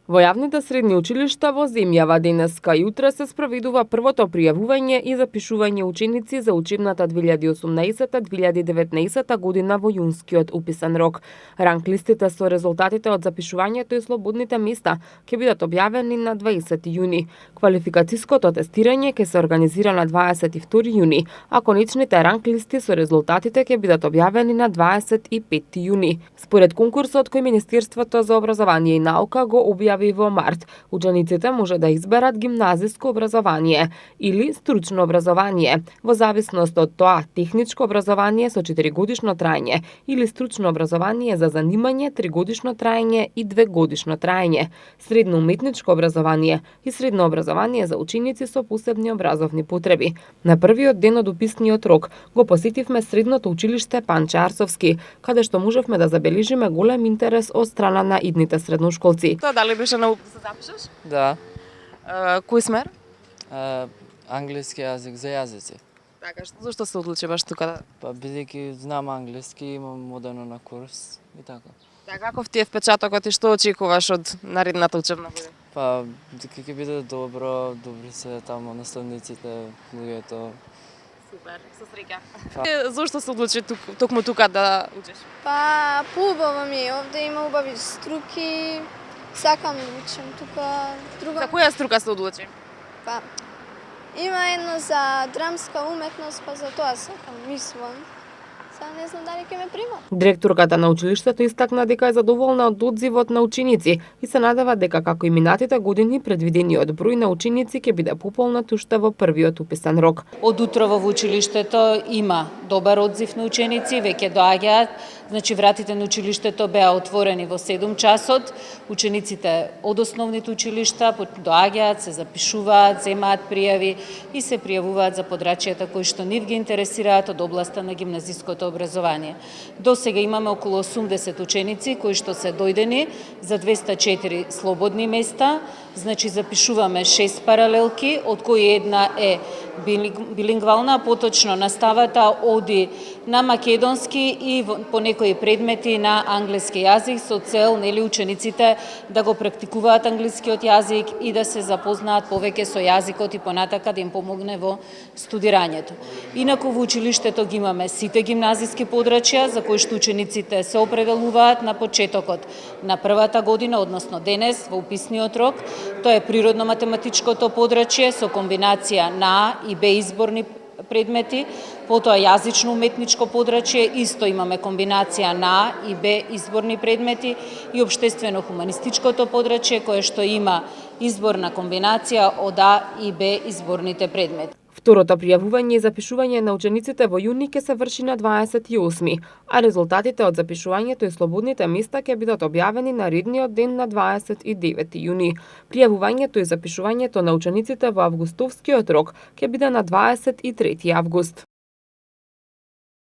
Во јавните средни училишта во земјава денеска и утре се спроведува првото пријавување и запишување ученици за учебната 2018-2019 година во јунскиот уписен рок. Ранглистите со резултатите од запишувањето и слободните места ќе бидат објавени на 20 јуни. Квалификацијското тестирање ќе се организира на 22 јуни, а конечните ранглисти со резултатите ќе бидат објавени на 25 јуни. Според конкурсот кој Министерството за образование и наука го објави во март, учениците може да изберат гимназиско образование или стручно образование, во зависност од тоа техничко образование со 4-годишно траење или стручно образование за занимање 3-годишно траење и 2-годишно траење, средно уметничко образование и средно образование за ученици со посебни образовни потреби. На првиот ден од уписниот рок го посетивме средното училиште Панче Арсовски, каде што можевме да забележиме голем интерес од страна на идните средношколци. Тоа дали беше на упис да се запишеш? Да. Кој смер? Англиски јазик за јазици. Така, зашто се одлучи баш тука да... Па бидејќи знам англиски, имам одено на курс и така. Така, каков ти е впечатокот и што очекуваш од наредната учебна година? Па дека ќе биде добро, добри се таму наставниците, луѓето. Супер, со среќа. Зошто се одлучи токму тука да учиш? Па, поубаво ми е, овде има убави струки, сакам да учам тука. За која струка се одлучи? Па, има едно за драмска уметност, па за тоа сакам, мислам. Сега не знам дали ќе ме примат. Директорката на училиштето истакна дека е задоволна од одзивот на ученици и се надева дека како и минатите години предвидениот број на ученици ќе биде пополнат уште во првиот уписен рок. Од утро во училиштето има добар одзив на ученици, веќе доаѓаат. Значи вратите на училиштето беа отворени во 7 часот. Учениците од основните училишта доаѓаат, се запишуваат, земаат пријави и се пријавуваат за подрачјата кои што нив ги интересираат од областа на гимназиското образование. До сега имаме околу 80 ученици кои што се дојдени за 204 слободни места. Значи запишуваме 6 паралелки, од кои една е билингвална, поточно наставата оди на македонски и по некои предмети на англиски јазик со цел учениците да го практикуваат англискиот јазик и да се запознаат повеќе со јазикот и понатака да им помогне во студирањето. Инаку во училиштето ги имаме сите гимназиски подрачја за кои што учениците се определуваат на почетокот на првата година, односно денес во уписниот рок. Тоа е природно-математичкото подрачје со комбинација на и Б изборни предмети, потоа јазично-уметничко подрачје, исто имаме комбинација на и Б изборни предмети и општествено-хуманистичкото подрачје кое што има изборна комбинација од А и Б изборните предмети. Второто пријавување и запишување на учениците во јуни ќе се врши на 28, а резултатите од запишувањето и слободните места ќе бидат објавени наредниот ден на 29 јуни. Пријавувањето и запишувањето на учениците во августовскиот рок ќе биде на 23 август.